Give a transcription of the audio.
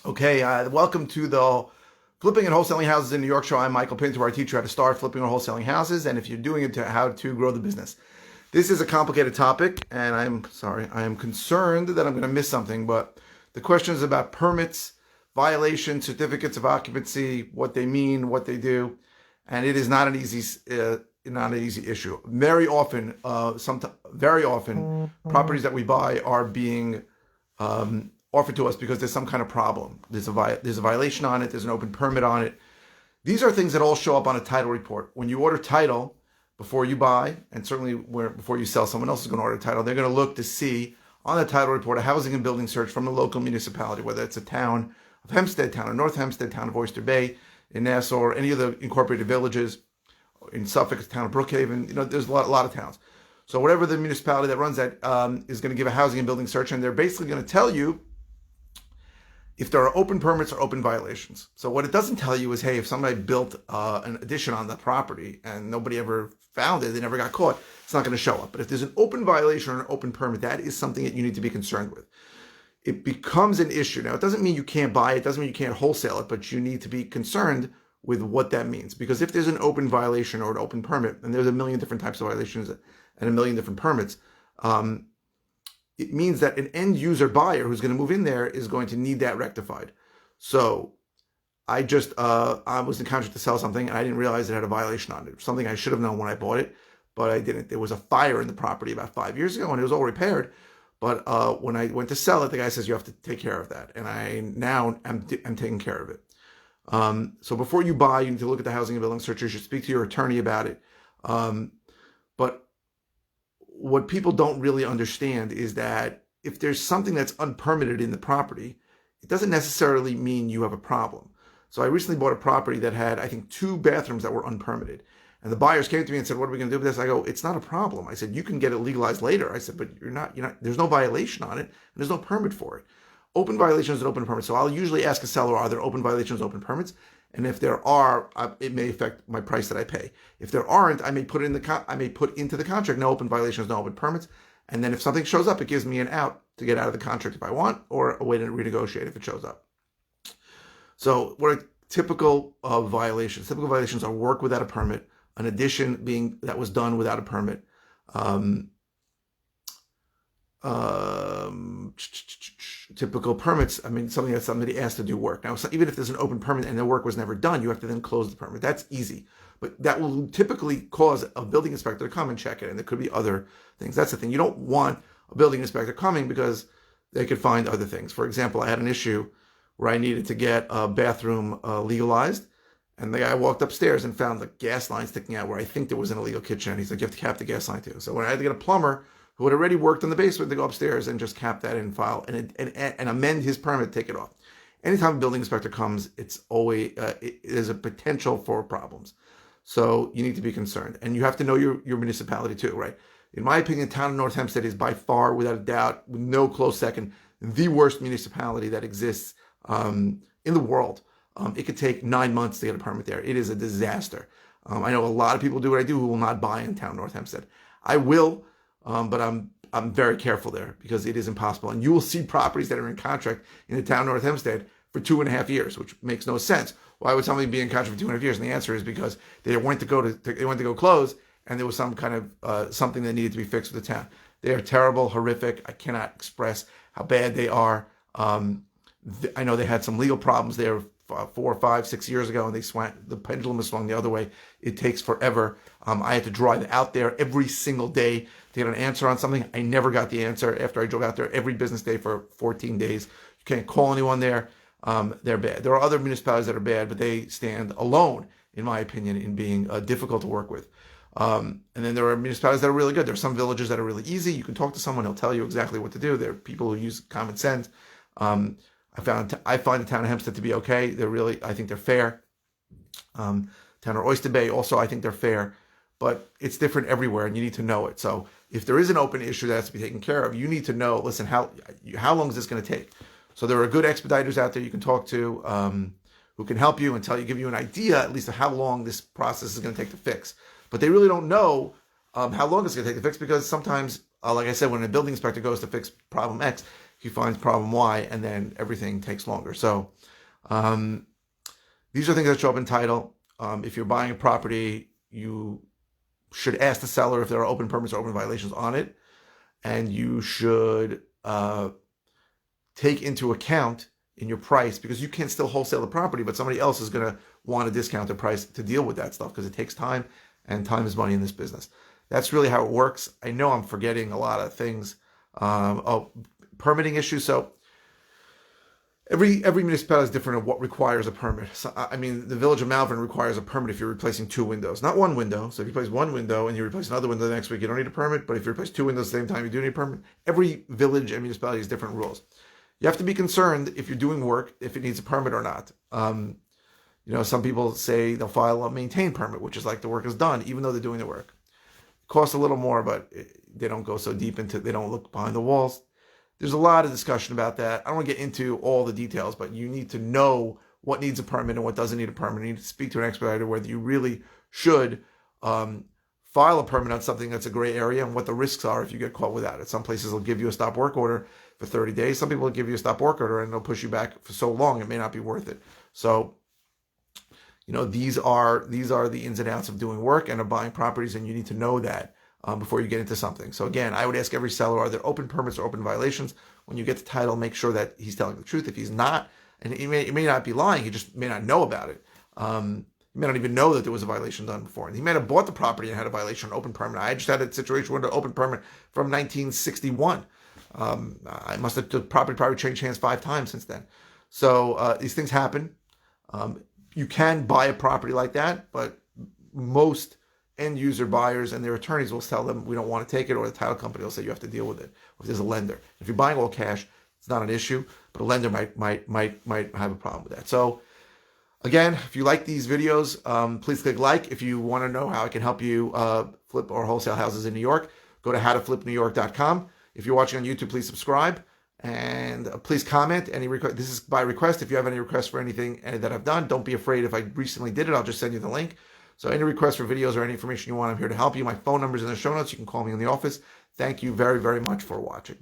Okay, welcome to the Flipping and Wholesaling Houses in New York show. I'm Michael Pinter, where I teach you how to start flipping or wholesaling houses, and if you're doing it, how to grow the business. This is a complicated topic, and I am concerned that I'm going to miss something, but the question is about permits, violations, certificates of occupancy, what they mean, what they do, and it is not an easy issue. Very often, properties that we buy are being offered to us because there's some kind of problem. There's a violation on it. There's an open permit on it. These are things that all show up on a title report. When you order title before you buy, and certainly before you sell, someone else is going to order title. They're going to look to see on the title report a housing and building search from the local municipality, whether it's a town of Hempstead, town of North Hempstead, town of Oyster Bay, in Nassau, or any of the incorporated villages. In Suffolk, it's town of Brookhaven. There's a lot of towns. So whatever the municipality that runs that is going to give a housing and building search, and they're basically going to tell you if there are open permits or open violations. So what it doesn't tell you is, hey, if somebody built an addition on the property and nobody ever found it, they never got caught, it's not going to show up. But if there's an open violation or an open permit, that is something that you need to be concerned with. It becomes an issue. Now, it doesn't mean you can't buy it, doesn't mean you can't wholesale it, but you need to be concerned with what that means. Because if there's an open violation or an open permit, and there's a million different types of violations and a million different permits, it means that an end user buyer who's going to move in there is going to need that rectified. So I was in contract to sell something, and I didn't realize it had a violation on it. Something I should have known when I bought it, but I didn't. There was a fire in the property about 5 years ago, and it was all repaired. But when I went to sell it, the guy says, you have to take care of that. And I'm taking care of it. So before you buy, you need to look at the housing and building search. You should speak to your attorney about it. But what people don't really understand is that if there's something that's unpermitted in the property, it doesn't necessarily mean you have a problem. So I recently bought a property that had, I think, 2 bathrooms that were unpermitted. And the buyers came to me and said, what are we going to do with this? I go, it's not a problem. I said, you can get it legalized later. I said, but you're not, there's no violation on it, and there's no permit for it. Open violations and open permits. So I'll usually ask a seller, are there open violations, open permits? And if there are, it may affect my price that I pay. If there aren't, I may put into the contract, no open violations, no open permits. And then if something shows up, it gives me an out to get out of the contract if I want, or a way to renegotiate if it shows up. So what are typical violations? Typical violations are work without a permit, an addition being that was done without a permit, typical permits. I mean, something that somebody asked to do work. Now, even if there's an open permit and the work was never done, you have to then close the permit. That's easy. But that will typically cause a building inspector to come and check it. And there could be other things. That's the thing. You don't want a building inspector coming because they could find other things. For example, I had an issue where I needed to get a bathroom legalized. And the guy walked upstairs and found the gas line sticking out where I think there was an illegal kitchen. And he's like, you have to cap the gas line too. So when I had to get a plumber who had already worked in the basement to go upstairs and just cap that in file and amend his permit, take it off. Anytime a building inspector comes, it's always there's a potential for problems. So you need to be concerned. And you have to know your municipality too, right? In my opinion, the town of North Hempstead is by far, without a doubt, with no close second, the worst municipality that exists in the world. It could take 9 months to get a permit there. It is a disaster. I know a lot of people do what I do who will not buy in town North Hempstead. I will, but I'm very careful there because it is impossible. And you will see properties that are in contract in the town North Hempstead for 2.5 years, which makes no sense. Why would somebody be in contract for 2.5 years? And the answer is because they went to go close, and there was some kind of something that needed to be fixed with the town. They are terrible, horrific. I cannot express how bad they are. I know they had some legal problems there 4, 5, 6 years ago, and the pendulum has swung the other way. It takes forever. I had to drive out there every single day to get an answer on something. I never got the answer after I drove out there every business day for 14 days. You can't call anyone there. They're bad. There are other municipalities that are bad, but they stand alone, in my opinion, in being difficult to work with. And then there are municipalities that are really good. There are some villages that are really easy. You can talk to someone, he'll tell you exactly what to do. There are people who use common sense. I find the town of Hempstead to be okay. I think they're fair. Town of Oyster Bay, also, I think they're fair. But it's different everywhere, and you need to know it. So if there is an open issue that has to be taken care of, you need to know, listen, how long is this going to take? So there are good expediters out there you can talk to who can help you and give you an idea, at least, of how long this process is going to take to fix. But they really don't know how long it's going to take to fix, because sometimes, like I said, when a building inspector goes to fix problem X, he finds problem Y, and then everything takes longer. So these are things that show up in title. If you're buying a property, you should ask the seller if there are open permits or open violations on it, and you should take into account in your price, because you can still wholesale the property, but somebody else is going to want a discounted price to deal with that stuff, because it takes time, and time is money in this business. That's really how it works. I know I'm forgetting a lot of things. Permitting issues. So every municipality is different of what requires a permit. So, I mean, the village of Malvern requires a permit if you're replacing 2 windows, not 1 window. So if you replace 1 window and you replace another window the next week, you don't need a permit. But if you replace 2 windows at the same time, you do need a permit. Every village and municipality has different rules. You have to be concerned if you're doing work, if it needs a permit or not. Some people say they'll file a maintain permit, which is like the work is done, even though they're doing the work. It costs a little more, but they don't go so deep into, they don't look behind the walls. There's a lot of discussion about that. I don't want to get into all the details, but you need to know what needs a permit and what doesn't need a permit. You need to speak to an expediter whether you really should file a permit on something that's a gray area and what the risks are if you get caught without it. Some places will give you a stop work order for 30 days. Some people will give you a stop work order and they'll push you back for so long it may not be worth it. So, these are the ins and outs of doing work and of buying properties, and you need to know that before you get into something. So again, I would ask every seller, are there open permits or open violations? When you get the title, make sure that he's telling the truth. If he's not, and he may not be lying, he just may not know about it. He may not even know that there was a violation done before. And he may have bought the property and had a violation, an open permit. I just had a situation with an open permit from 1961. I must have, the property probably changed hands 5 times since then. So these things happen. You can buy a property like that, but most end user buyers and their attorneys will tell them we don't want to take it, or the title company will say you have to deal with it. Or if there's a lender, if you're buying all cash, it's not an issue, but a lender might have a problem with that. So again, if you like these videos, please click like. If you want to know how I can help you flip or wholesale houses in New York, go to howtoflipnewyork.com. If you're watching on YouTube, please subscribe. And please comment any request. This is by request. If you have any requests for anything that I've done, don't be afraid. If I recently did it, I'll just send you the link. So any requests for videos or any information you want, I'm here to help you. My phone number is in the show notes. You can call me in the office. Thank you very, very much for watching.